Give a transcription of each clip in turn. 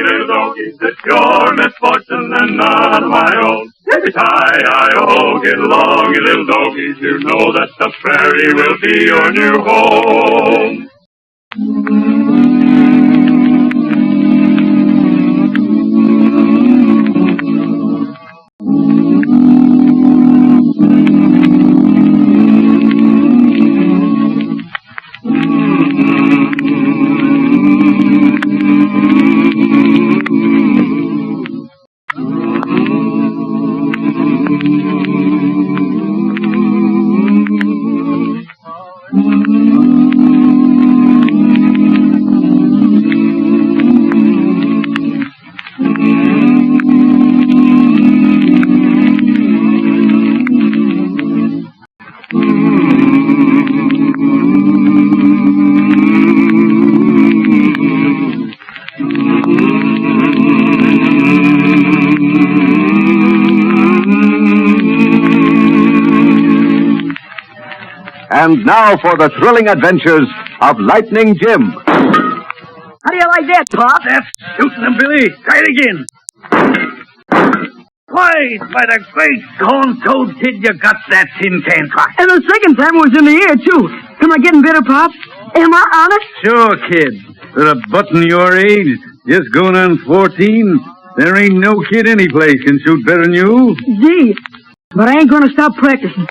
little doggy, it's your misfortune and none of my own. Yippee-ki-yi-oh, get along, you little doggies, you know that the prairie will be your new home. And now for the thrilling adventures of Lightning Jim. How do you like that, Pop? That's shooting them, Billy. Try it again. Why, by the great corn-toad kid, you got that tin can cock. And the second time it was in the air, too. Am I getting better, Pop? Am I honest? Sure, kid. For a button your age, just going on 14, there ain't no kid any place can shoot better than you. Gee, but I ain't going to stop practicing.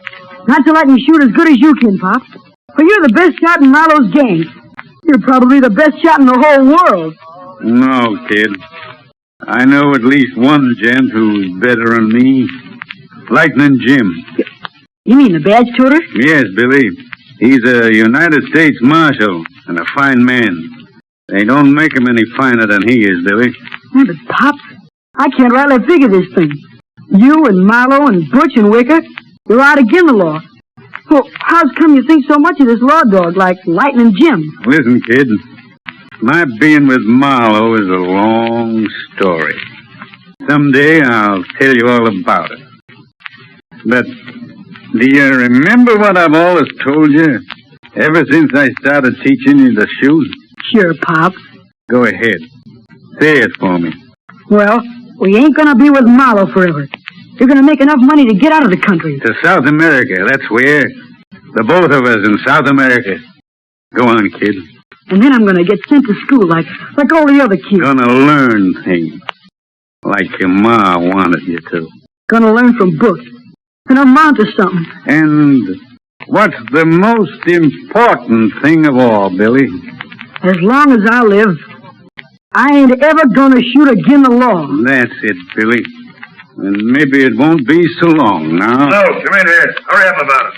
Not till I can shoot as good as you can, Pop. But you're the best shot in Milo's gang. You're probably the best shot in the whole world. No, kid. I know at least one gent who's better than me. Lightning Jim. You mean the badge toter? Yes, Billy. He's a United States Marshal and a fine man. They don't make him any finer than he is, Billy. Yeah, but, Pop, I can't rightly figure this thing. You and Milo and Butch and Wicker, you're out again the law. Well, how's come you think so much of this law dog like Lightning Jim? Listen, kid. My being with Marlowe is a long story. Someday I'll tell you all about it. But do you remember what I've always told you? Ever since I started teaching you to shoot? Sure, Pop. Go ahead. Say it for me. Well, we ain't gonna be with Marlowe forever. You're gonna make enough money to get out of the country. To South America, that's where. The both of us in South America. Go on, kid. And then I'm gonna get sent to school like all the other kids. Gonna learn things. Like your ma wanted you to. Gonna learn from books. And amount to something. And what's the most important thing of all, Billy? As long as I live, I ain't ever gonna shoot again the law. That's it, Billy. And maybe it won't be so long now. No, come in here. Hurry up about it.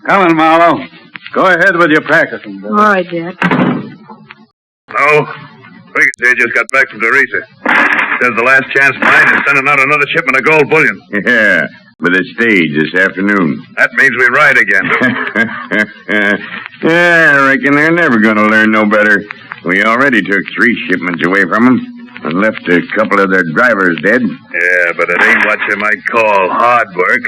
Come on, Marlowe. Go ahead with your practicing, Billy. All right, Dad. No. Brigadier just got back from Teresa. Says the last chance mine is sending out another shipment of gold bullion. Yeah, with a stage this afternoon. That means we ride again. Yeah, I reckon they're never going to learn no better. We already took 3 shipments away from them and left a couple of their drivers dead. Yeah, but it ain't what you might call hard work.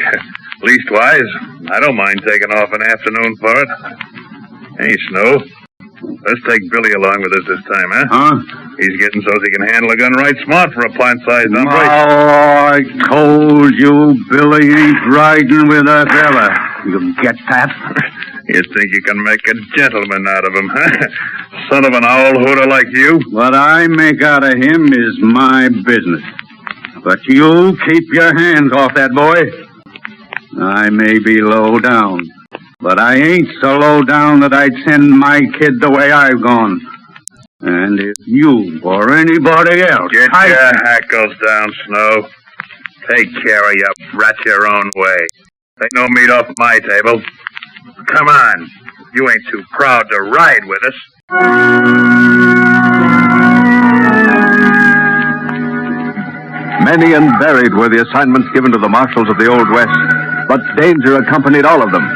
Leastwise, I don't mind taking off an afternoon for it. Hey, Snow, let's take Billy along with us this time, huh? Huh? He's getting so he can handle a gun right smart for a plant-sized hombre. Oh, I told you Billy ain't riding with us ever. You get that? You think you can make a gentleman out of him, huh? Son of an owl hooter like you? What I make out of him is my business. But you keep your hands off that boy. I may be low down, but I ain't so low down that I'd send my kid the way I've gone. And if you or anybody else... Get your hackles down, Snow. Take care of your brat your own way. Ain't no meat off my table. Come on. You ain't too proud to ride with us. Many and varied were the assignments given to the marshals of the Old West, but danger accompanied all of them.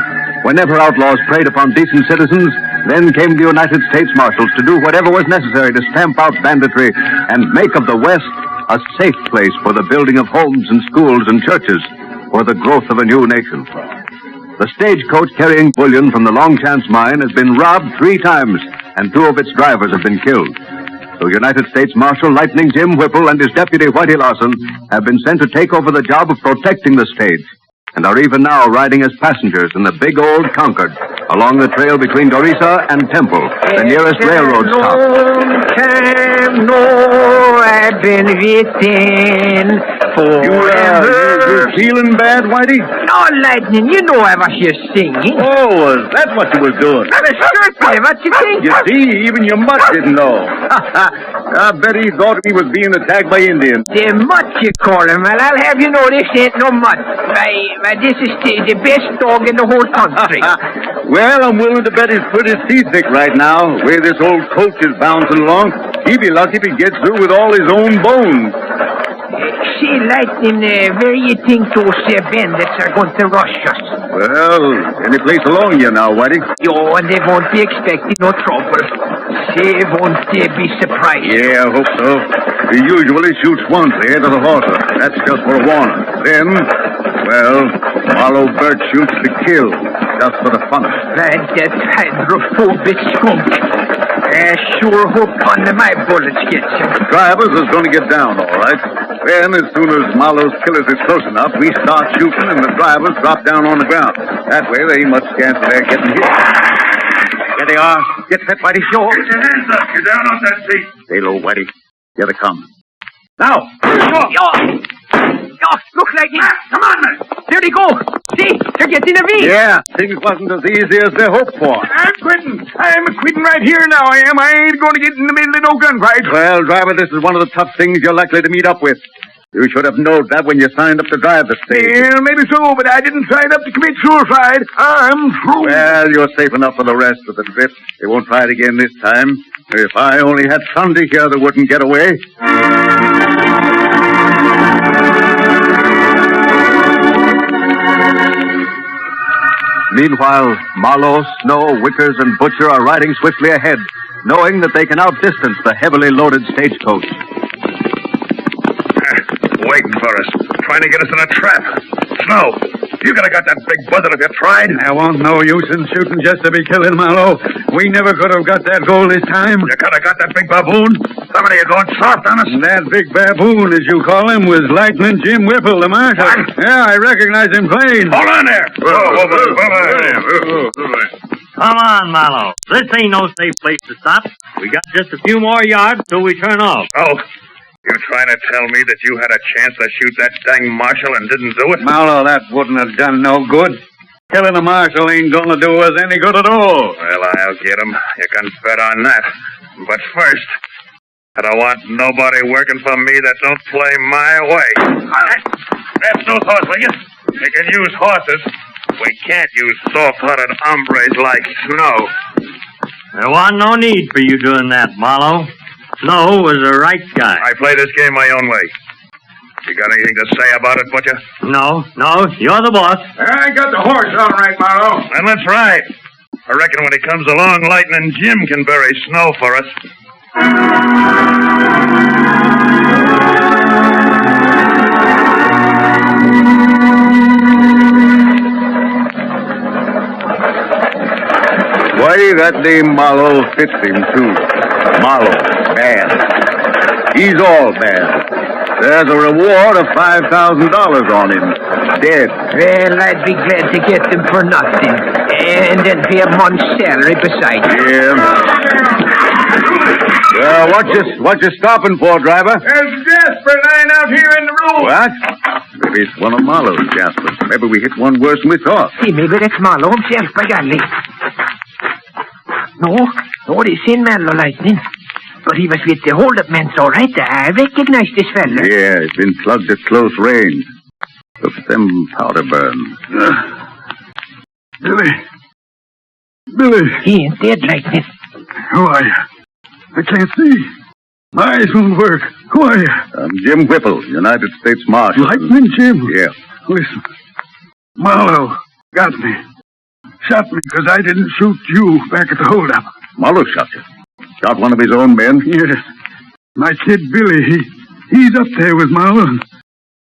Whenever outlaws preyed upon decent citizens, then came the United States Marshals to do whatever was necessary to stamp out banditry and make of the West a safe place for the building of homes and schools and churches, for the growth of a new nation. The stagecoach carrying bullion from the Long Chance mine has been robbed 3 times, and 2 of its drivers have been killed. So United States Marshal Lightning Jim Whipple and his deputy Whitey Lawson have been sent to take over the job of protecting the stage, and are even now riding as passengers in the big old Concord along the trail between Dorisa and Temple, the nearest railroad stop. Long time, no, I've been waiting forever. You feeling bad, Whitey? No, Lightning, you know I was here singing. Oh, was that what you was doing? I was certainly, what you think? You see, even your mutt didn't know. I bet he thought he was being attacked by Indians. The mutt, you call him. Well, I'll have you know this ain't no mutt. Why, this is the best dog in the whole country. Well, I'm willing to bet he's pretty seasick right now. The way this old coach is bouncing along, he'd be lucky if he gets through with all his own bones. See, Lightning, where you think those bandits are going to rush us? Well, any place along here now, Whitey. Yo, and they won't be expecting no trouble. They won't be surprised. Yeah, I hope so. He usually shoots once ahead of the horses. That's just for a warning. Then, well, Marlowe Burt shoots to kill, just for the fun of it. That hydrophobic skunk. I sure hope none of my bullets gets him. The drivers is going to get down, all right. Then, as soon as Marlowe's killers is close enough, we start shooting and the drivers drop down on the ground. That way, there ain't much chance of their getting hit. There they are. Get set, Whitey. Show. Get your hands up. You're down off that seat. Stay low, Whitey. Here they come. Now! Yo, look, Lightning. Come on, man. There they go. See, they're getting a V. Yeah, things wasn't as easy as they hoped for. I'm quitting. I'm quitting right here now, I am. I ain't going to get in the middle of no gunfight. Well, driver, this is one of the tough things you're likely to meet up with. You should have known that when you signed up to drive the stage. Well, maybe so, but I didn't sign up to commit suicide. I'm through. Well, you're safe enough for the rest of the trip. They won't try it again this time. If I only had Sunday here that wouldn't get away. Meanwhile, Marlowe, Snow, Wickers, and Butcher are riding swiftly ahead, knowing that they can outdistance the heavily loaded stagecoach. Waiting for us. Trying to get us in a trap. Snow, you could have got that big buzzard if you tried. There won't no use in shooting just to be killing Marlowe. We never could have got that goal this time. You could have got that big baboon. Somebody are going soft on us. And that big baboon, as you call him, was Lightning Jim Whipple, the marshal. What? Yeah, I recognize him plain. Hold on there. Come on, Marlowe. This ain't no safe place to stop. We got just a few more yards till we turn off. Oh, you trying to tell me that you had a chance to shoot that dang marshal and didn't do it? Marlowe, that wouldn't have done no good. Killing a marshal ain't gonna do us any good at all. Well, I'll get him. You can bet on that. But first, I don't want nobody working for me that don't play my way. Grab Snow's horse, will you? You can use horses. We can't use soft-hearted hombres like Snow. There wasn't no need for you doing that, Marlowe. Snow was the right guy. I play this game my own way. You got anything to say about it, Butcher? No, you're the boss. I got the horse all right, Marlowe. Then let's ride. I reckon when he comes along, Lightning Jim can bury Snow for us. Why, that name Marlowe fits him, too. Marlowe, bad. He's all bad. There's a reward of $5,000 on him. Dead. Well, I'd be glad to get them for nothing. And then pay a month's salary besides. Yeah. What you stopping for, driver? There's a Jasper lying out here in the road. What? Maybe it's one of Marlowe's Jaspers. Maybe we hit one worse than we thought. See, maybe that's Marlowe himself, by golly. No, this ain't Marlowe, Lightning. But he was with the hold-up men, all right. I recognize this fella. Yeah, he's been plugged at close range. Look at them powder burns. Billy, He ain't dead, Lightning. who are you? I can't see. My eyes won't work. Who are you? I'm Jim Whipple, United States Marshal. Lightning Jim? Yeah. Listen, Marlowe got me. Shot me because I didn't shoot you back at the holdup. Marlowe shot you. Shot one of his own men? Yes. My kid Billy, he's up there with Marlowe.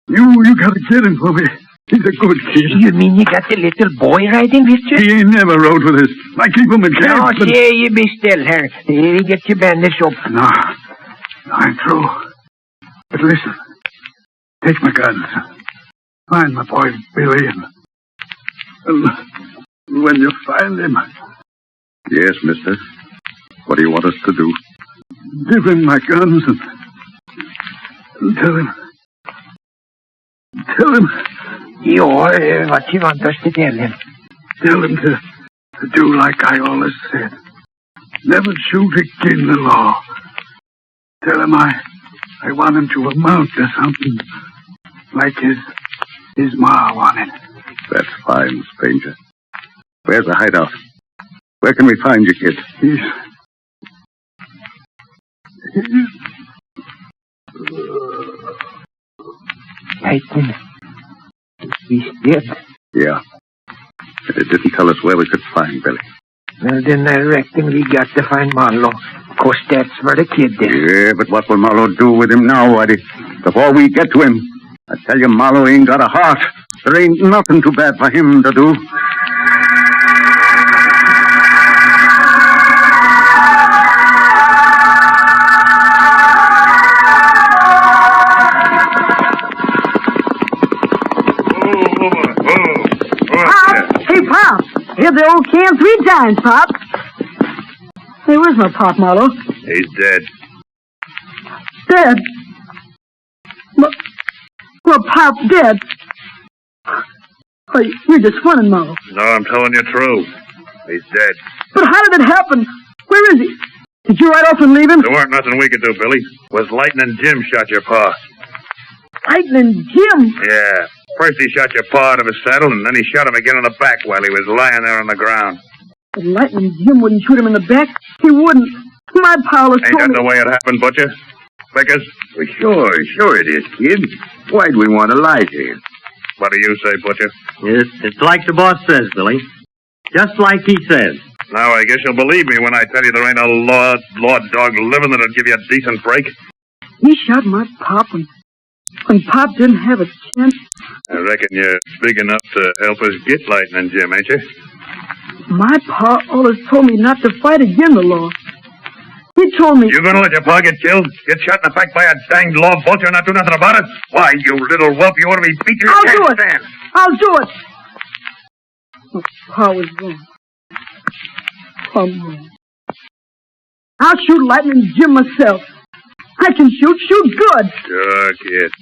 You gotta get him for me. He's a good kid. You mean you got the little boy riding with you? He ain't never rode with us. I keep him in camp. No, see, you be still here. He get you bandaged up. No, listen. Take my guns. Find my boy Billy, and when you find him, Yes, mister. What do you want us to do? give him my guns and tell him. What you want us to tell him? Tell him to do like I always said. Never shoot again the law. Tell him I want him to amount to something like his ma wanted. That's fine, stranger. Where's the hideout? Where can we find you, kid? Lightning. He's dead. Yeah. But it didn't tell us where we could find Billy. Well, then I reckon we got to find Marlowe. Of course, that's where the kid is. Yeah, but what will Marlowe do with him now, Whitey? Before we get to him, I tell you, Marlowe ain't got a heart. There ain't nothing too bad for him to do. Hey, Pop! Hit the old can 3 times, Pop. Hey, where's my Pop, Marlowe? He's dead. Dead? Well, Pop's dead. Oh, you're just funning, Marlowe. No, I'm telling you true. He's dead. But how did it happen? Where is he? Did you ride off and leave him? There weren't nothing we could do, Billy. Was Lightning Jim shot your pa. Lightning Jim? Yeah. First he shot your pa out of his saddle, and then he shot him again in the back while he was lying there on the ground. But Lightning Jim wouldn't shoot him in the back. He wouldn't. My pal has Ain't told that me... the way it happened, Butcher? Vickers? Well, sure it is, kid. Why'd we want to lie to you? What do you say, Butcher? It's like the boss says, Billy. Just like he says. Now, I guess you'll believe me when I tell you there ain't a law dog living that'll give you a decent break. He shot my Pop when Pop didn't have a chance. I reckon you're big enough to help us get Lightning Jim, ain't you? My pa always told me not to fight again the law. He told me... You gonna let your pa get killed? Get shot in the back by a danged law vulture and not do nothing about it? Why, you little whelp, you ought to be beat to your I'll do it. stand. I'll do it. Oh, Pa was wrong. I'm wrong. I'll shoot Lightning Jim myself. I can shoot good. Sure, kid.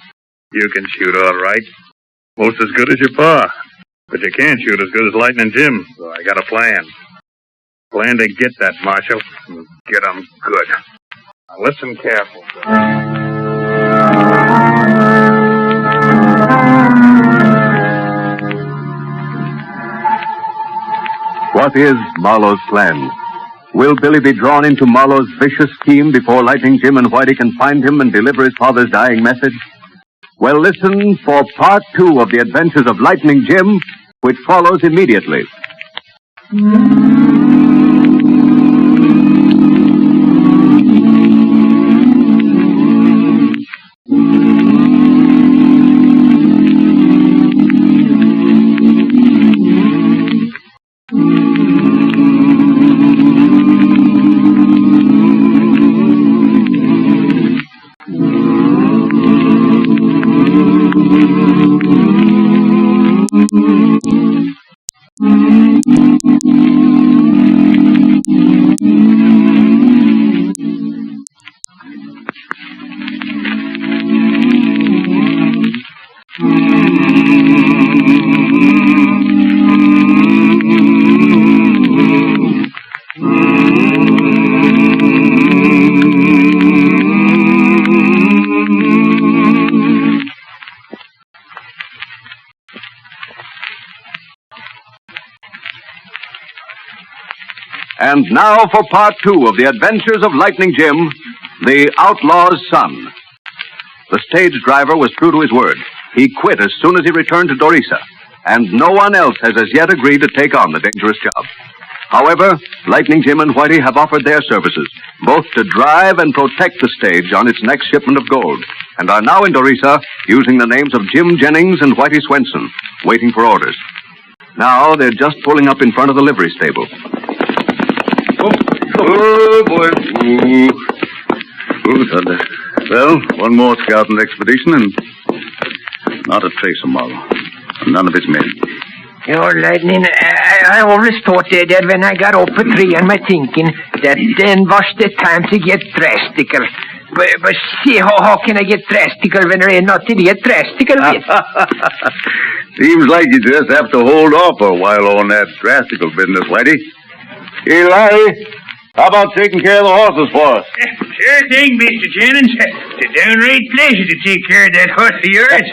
You can shoot all right. Most as good as your pa. But you can't shoot as good as Lightning Jim, so I got a plan. Plan to get that marshal and get him good. Now listen careful. What is Marlowe's plan? Will Billy be drawn into Marlowe's vicious scheme before Lightning Jim and Whitey can find him and deliver his father's dying message? Well, listen for part 2 of the adventures of Lightning Jim, which follows immediately. And now for part 2 of the adventures of Lightning Jim, the outlaw's son. The stage driver was true to his word. He quit as soon as he returned to Dorisa, and no one else has as yet agreed to take on the dangerous job. However, Lightning Jim and Whitey have offered their services, both to drive and protect the stage on its next shipment of gold, and are now in Dorisa using the names of Jim Jennings and Whitey Swenson, waiting for orders. Now they're just pulling up in front of the livery stable. Oh, boy. Ooh, thunder. Well, one more scouting expedition, and not a trace of Marlowe. None of his men. Your lightning, I always thought that when I got up at 3 on my thinking, that then was the time to get drastical. But see, how can I get drastical when there ain't nothing to get drastical with? Seems like you just have to hold off for a while on that drastical business, Whitey. Hey, Larry, how about taking care of the horses for us? Sure thing, Mr. Jennings. It's a downright pleasure to take care of that horse of yours.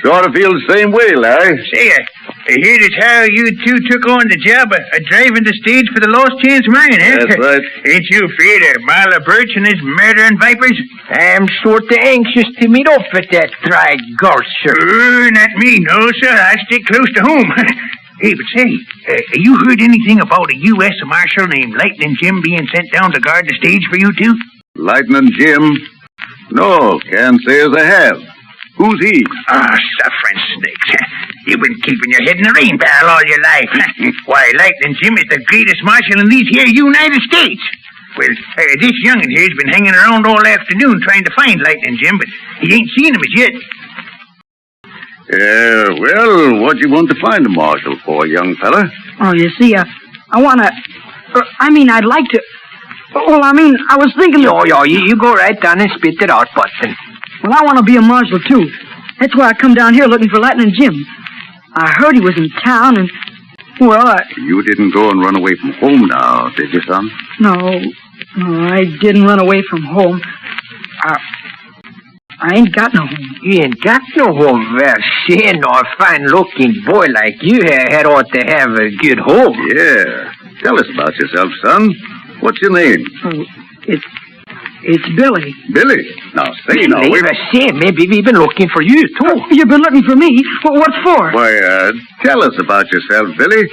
Sort of feel the same way, Larry. Say, I heard as how you two took on the job of driving the stage for the Lost Chance Mine, eh? That's right. Ain't you afraid of Marla Birch and his murdering vipers? I'm sort of anxious to meet up with that dry gulcher. Not me, no, sir. I stick close to home. Hey, but say, you heard anything about a U.S. Marshal named Lightning Jim being sent down to guard the stage for you two? Lightning Jim? No, can't say as I have. Who's he? Suffering snakes. You've been keeping your head in the rain barrel all your life. Why, Lightning Jim is the greatest marshal in these here United States. Well, this young'un here's been hanging around all afternoon trying to find Lightning Jim, but he ain't seen him as yet. Well, what you want to find a marshal for, young fella? Oh, you see, I want to... I'd like to... Well, I was thinking... You go right down and spit it out, Butson. Well, I want to be a marshal, too. That's why I come down here looking for Lightning Jim. I heard he was in town, and... Well, You didn't go and run away from home now, did you, son? No, I didn't run away from home. I ain't got no home. You ain't got no home. Well, say, no, a fine-looking boy like you had ought to have a good home. Yeah. Tell us about yourself, son. What's your name? Oh, it's Billy. Billy? Now, say now. Say, maybe we've been looking for you, too. You've been looking for me? What for? Why, tell us about yourself, Billy.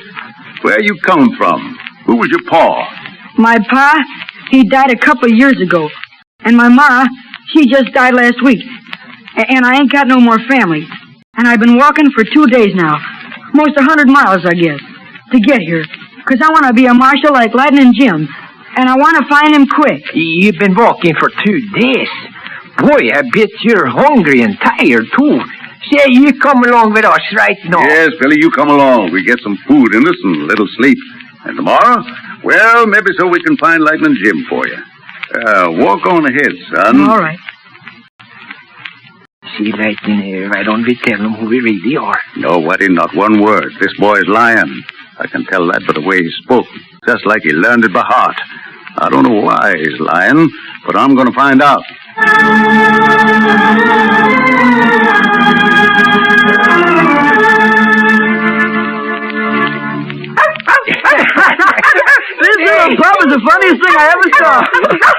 Where you come from? Who was your pa? My pa, he died a couple of years ago. And my ma, she just died last week. And I ain't got no more family. And I've been walking for 2 days now. Most 100 miles, I guess, to get here. 'Cause I want to be a marshal like Lightning Jim. And I want to find him quick. You've been walking for 2 days. Boy, I bet you're hungry and tired, too. Say, you come along with us right now. Yes, Billy, you come along. We get some food in us and a little sleep. And tomorrow, well, maybe so we can find Lightning Jim for you. Walk on ahead, son. All right. See, Lightning, why don't we tell him who we really are? No, Whitey, not one word. This boy's lying. I can tell that by the way he spoke. Just like he learned it by heart. I don't know why he's lying, but I'm going to find out. This little pup is the funniest thing I ever saw.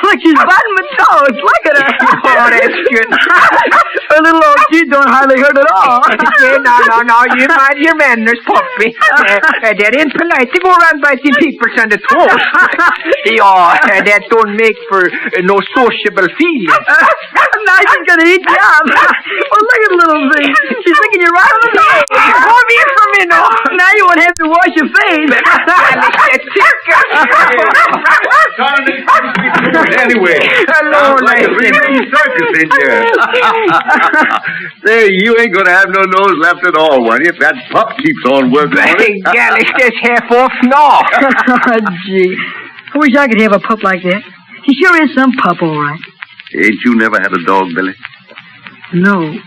Look, she's biting my toes. Look at her. Oh, that's good. Her little old teeth don't hardly hurt at all. No, you mind your manners, puppy. That ain't polite to go around biting people on the toes. That don't make for no sociable feelings. Now she's going to eat you up. Well, look at the little thing. She's thinking you're right on the nose. Come here for me now. Now you won't have to wash your face. Anyway, hello, like a real circus in here. Say, you ain't gonna have no nose left at all, one. If that pup keeps on working on it. Gallus, that's half off now. Oh, gee. I wish I could have a pup like that. He sure is some pup, all right. Ain't you never had a dog, Billy? No,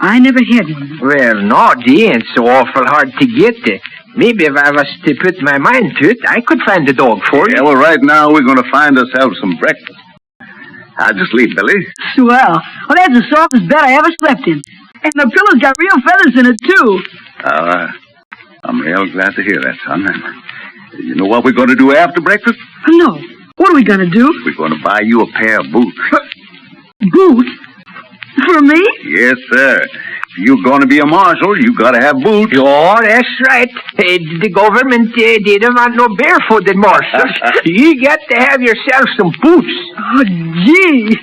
I never had one. Well, no, they ain't so awful hard to get. Maybe if I was to put my mind to it, I could find a dog for you. Yeah, well, right now we're going to find ourselves some breakfast. How'd you sleep, Billy? Swell. Well, that's the softest bed I ever slept in. And the pillow's got real feathers in it, too. I'm real glad to hear that, son. You know what we're going to do after breakfast? No. What are we going to do? We're going to buy you a pair of boots. Boots? For me? Yes, sir. If you're going to be a marshal, you got to have boots. Oh, that's right. The government, they don't want no barefooted marshals. You got to have yourself some boots. Oh, gee.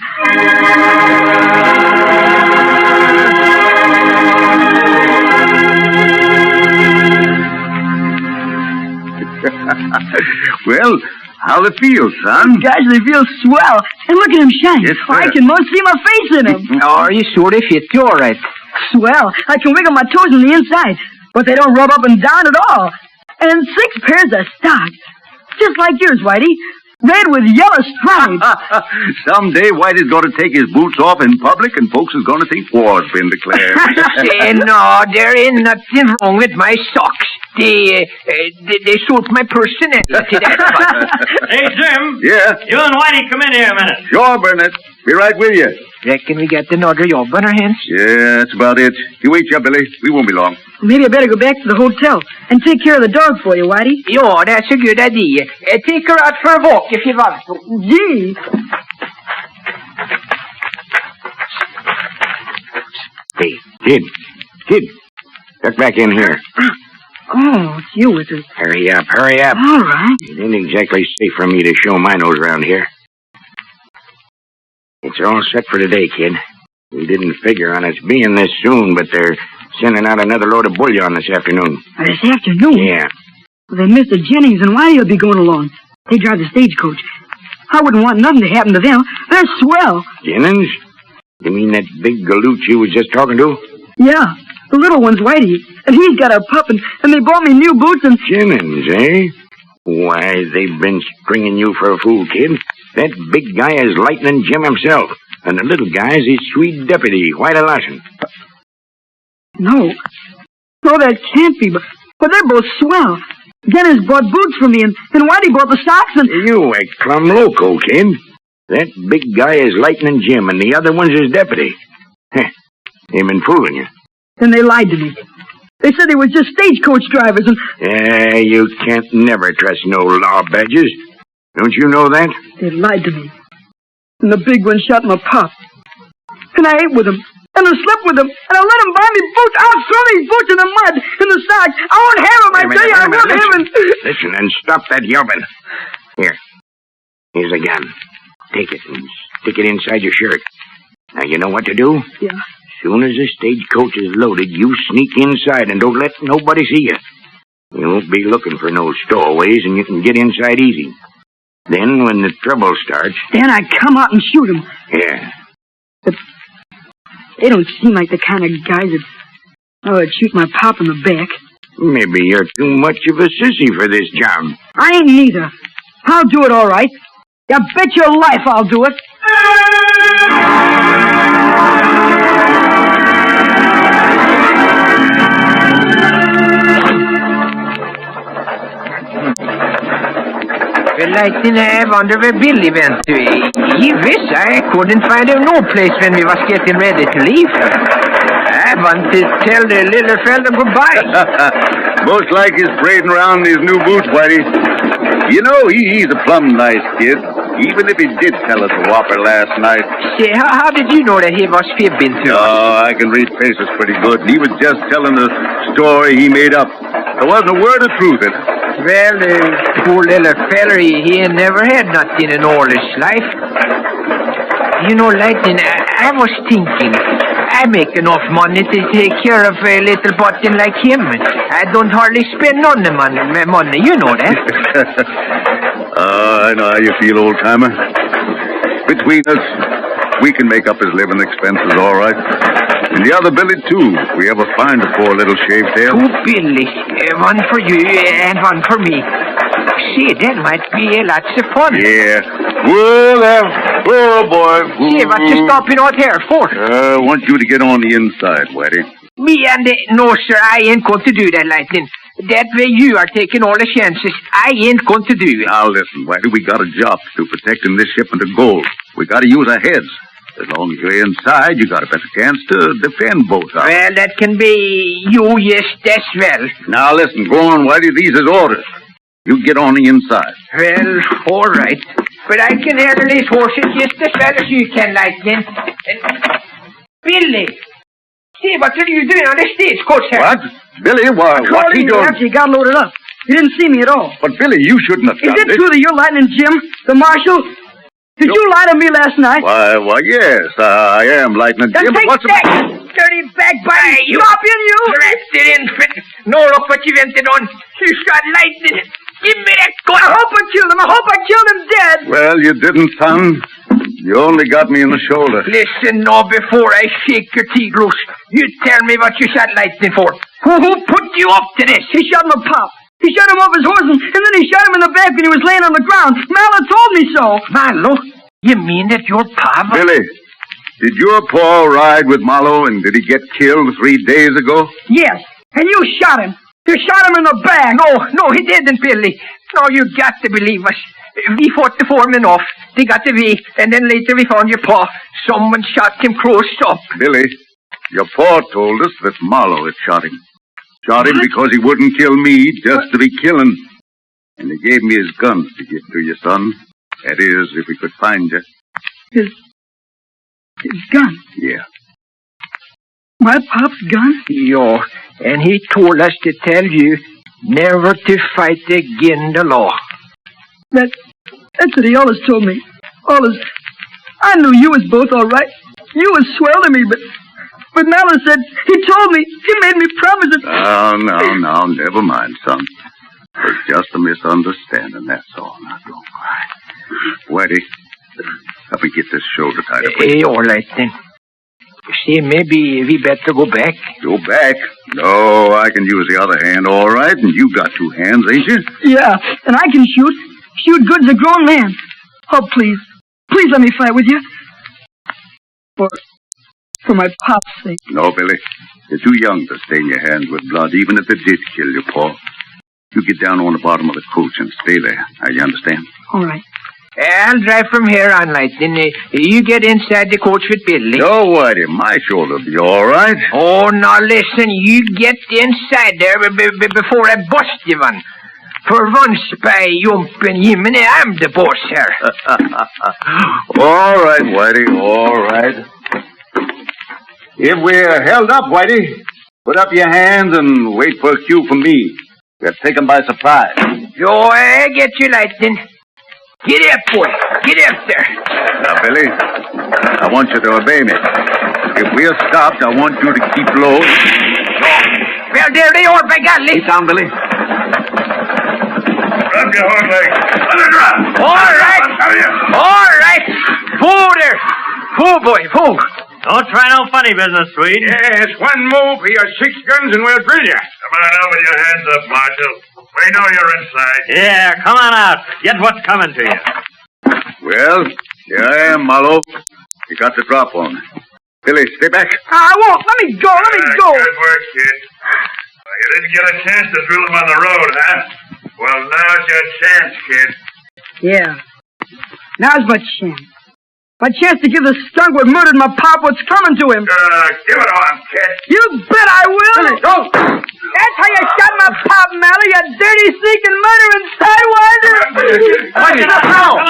Well, How'd it feel, son? Gosh, they feel swell. And look at him shine. Yes, sir. I can most see my face in them. Are you sure they fit you all right? Swell. I can wiggle my toes on the inside, but they don't rub up and down at all. And 6 pairs of stocks. Just like yours, Whitey. Red with yellow stripes. Someday Whitey's going to take his boots off in public and folks is going to think war's been declared. Say, no, there ain't nothing wrong with my socks. They suit my personality. That's what. Hey, Jim. Yeah? You and Whitey come in here a minute. Sure, Burnett. Be right with you. Reckon we got another job on our hands? Yeah, that's about it. You wait, ya, Billy. We won't be long. Maybe I better go back to the hotel and take care of the dog for you, Whitey. Yeah, that's a good idea. Take her out for a walk if you want to. Gee. Hey, kid. Get back in here. Oh, it's you, is it? Hurry up, hurry up. All right. It ain't exactly safe for me to show my nose around here. It's all set for today, kid. We didn't figure on us being this soon, but they're sending out another load of bullion this afternoon. This afternoon? Yeah. Well, then Mr. Jennings and Whitey will be going along. They drive the stagecoach. I wouldn't want nothing to happen to them. They're swell. Jennings? You mean that big galoot you was just talking to? Yeah, the little one's Whitey, and he's got a pup, and they bought me new boots and... Jennings, eh? Why, they've been stringing you for a fool, kid. That big guy is Lightning Jim himself, and the little guy's his sweet deputy, Whitey Larson. No, that can't be, but they're both swell. Dennis bought boots for me, and Whitey bought the socks, and... You act plumb loco, kid. That big guy is Lightning Jim, and the other one's his deputy. Heh, they've been fooling you. Then they lied to me. They said they were just stagecoach drivers, and... Yeah, you can't never trust no law badges. Don't you know that? They lied to me. And the big one shot my pop. And I ate with him. And I slept with him. And I let him buy me boots. I'll throw these boots in the mud, in the socks. I won't have them, I tell you. I won't have them. Listen and stop that yelping. Here's a gun. Take it and stick it inside your shirt. Now, you know what to do? Yeah. Soon as the stagecoach is loaded, you sneak inside and don't let nobody see you. You won't be looking for no stowaways, and you can get inside easy. Then, when the trouble starts... Then I come out and shoot him. Yeah. But they don't seem like the kind of guys that would shoot my pop in the back. Maybe you're too much of a sissy for this job. I ain't neither. I'll do it all right. You bet your life I'll do it. Well, I wonder where Billy went to. He wish I couldn't find him no place when we was getting ready to leave. I want to tell the little fella goodbye. Most like he's parading around in his new boots, Whitey. You know, he's a plumb nice kid, even if he did tell us a whopper last night. Say, how did you know that he was fibbing to us? Oh, I can read faces pretty good, and he was just telling a story he made up. There wasn't a word of truth in it. Well, poor little feller, he ain't never had nothing in all his life. You know, Lightning, I was thinking, I make enough money to take care of a little button like him. I don't hardly spend none of my money, you know that. I know how you feel, old-timer. Between us, we can make up his living expenses all right. And the other Billy, too, if we ever find a poor little shaved tail. 2 Billys, one for you and one for me. See, that might be lots of fun. Yeah. Well, oh, boy. See, what you stopping out here for? I want you to get on the inside, Whitey. Me and no, sir, I ain't going to do that, Lightning. That way you are taking all the chances. I ain't going to do it. Now, listen, Whitey, we got a job to do protecting this shipment of gold. We got to use our heads. As long as you're inside, you got a better chance to defend both of us. Well, that can be you, yes, that's well. Now, listen, go on, Whitey. These is orders. You get on the inside. Well, all right. But I can handle these horses just as well as you can, Lightning. Billy! See, what are you doing on the stagecoach here? What? Billy, what's he doing? After you got loaded up. You didn't see me at all. But, Billy, you shouldn't have Is done it this. true that you're Lightning Jim, the marshal? Did you lie to me last night? Why, yes, I am Lightning Then Jim. take What's that dirty backbite, you Stop in, you! drafted infant. No, look what you invented on. You shot Lightning. Give me that gun! I hope I killed him. I hope I killed him dead. Well, you didn't, son. You only got me in the shoulder. Listen now before I shake your teeth loose. You tell me what you shot Lightning for. Who put you up to this? He shot my pop. He shot him off his horse, and then he shot him in the back when he was laying on the ground. Mallow told me so. Mallow? You mean that your pop... Billy, did your pa ride with Mallow, and did he get killed 3 days ago? Yes, and you shot him. You shot him in the back. No, he didn't, Billy. No, you got to believe us. We fought the foreman off. They got away, and then later we found your pa. Someone shot him close up. Billy, your pa told us that Mallow had shot him. Shot him because he wouldn't kill me, just to be killing. And he gave me his guns to give to you, son. That is, if we could find you. His gun? Yeah. My pop's gun? Yo, and he told us to tell you never to fight again the law. That's what he always told me. Always. I knew you was both all right. You was swell to me, but Mallow said, he told me, he made me promise it. No, never mind, son. It's just a misunderstanding, that's all. Now, don't cry. Whitey, help me get this shoulder tied up. Hey, all right, then. See, maybe we better go back. Go back? No, I can use the other hand, all right, and you got 2 hands, ain't you? Yeah, and I can shoot. Shoot good as a grown man. Oh, please. Please let me fight with you. For my pop's sake. No, Billy. You're too young to stain your hands with blood, even if it did kill your pa. You get down on the bottom of the coach and stay there. Now, you understand? All right. I'll drive from here on, Lightning. You get inside the coach with Billy. No, Whitey, my shoulder'll be all right. Oh, now listen, you get inside there before I bust you one. For once by jumping Jiminy, I'm the boss here. All right, Whitey, all right. If we're held up, Whitey, put up your hands and wait for a cue from me. We're taken by surprise. Yo, I get you, Lightning. Get up, boy. Get up there. Now, Billy, I want you to obey me. If we're stopped, I want you to keep low. Well, there they are, by golly. Keep down, Billy. Drop your horse leg. Let it drop. All right. All right. Whoa there. Whoa, boy, whoa. Don't try no funny business, Swede. Yes, one move for your 6 guns and we'll drill you. Come on out with your hands up, Marshal. We know you're inside. Yeah, come on out. Get what's coming to you. Well, here I am, Mallow. You got the drop on. Billy, stay back. I won't. Let me go. Let me go. Good work, kid. Well, you didn't get a chance to drill him on the road, huh? Well, now's your chance, kid. Yeah. Now's my chance. My chance to give the skunk what murdered my pop what's coming to him. Give it on, kid. You bet I will. Billy, go. That's how you shot my pop, Mallow, you dirty, sneaking, murdering sidewinder. What's it now?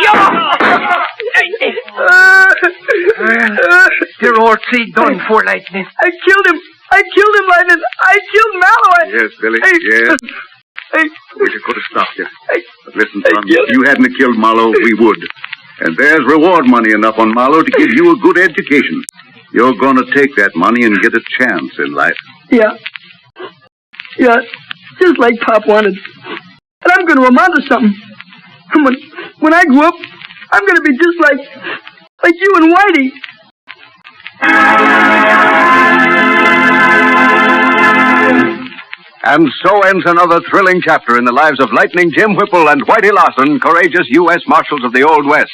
They're all 3 done for, Lightning. I killed him, Lightning. I killed Mallow. Yes, Billy, Hey. yes. Hey. We could have stopped you. Hey. But listen, son, Hey, if you hadn't killed Mallow, we would. And there's reward money enough on Mallow to give you a good education. You're going to take that money and get a chance in life. Yeah, just like Pop wanted. And I'm going to amount to something. When I grow up, I'm going to be just like you and Whitey. And so ends another thrilling chapter in the lives of Lightning Jim Whipple and Whitey Larson, courageous U.S. Marshals of the Old West.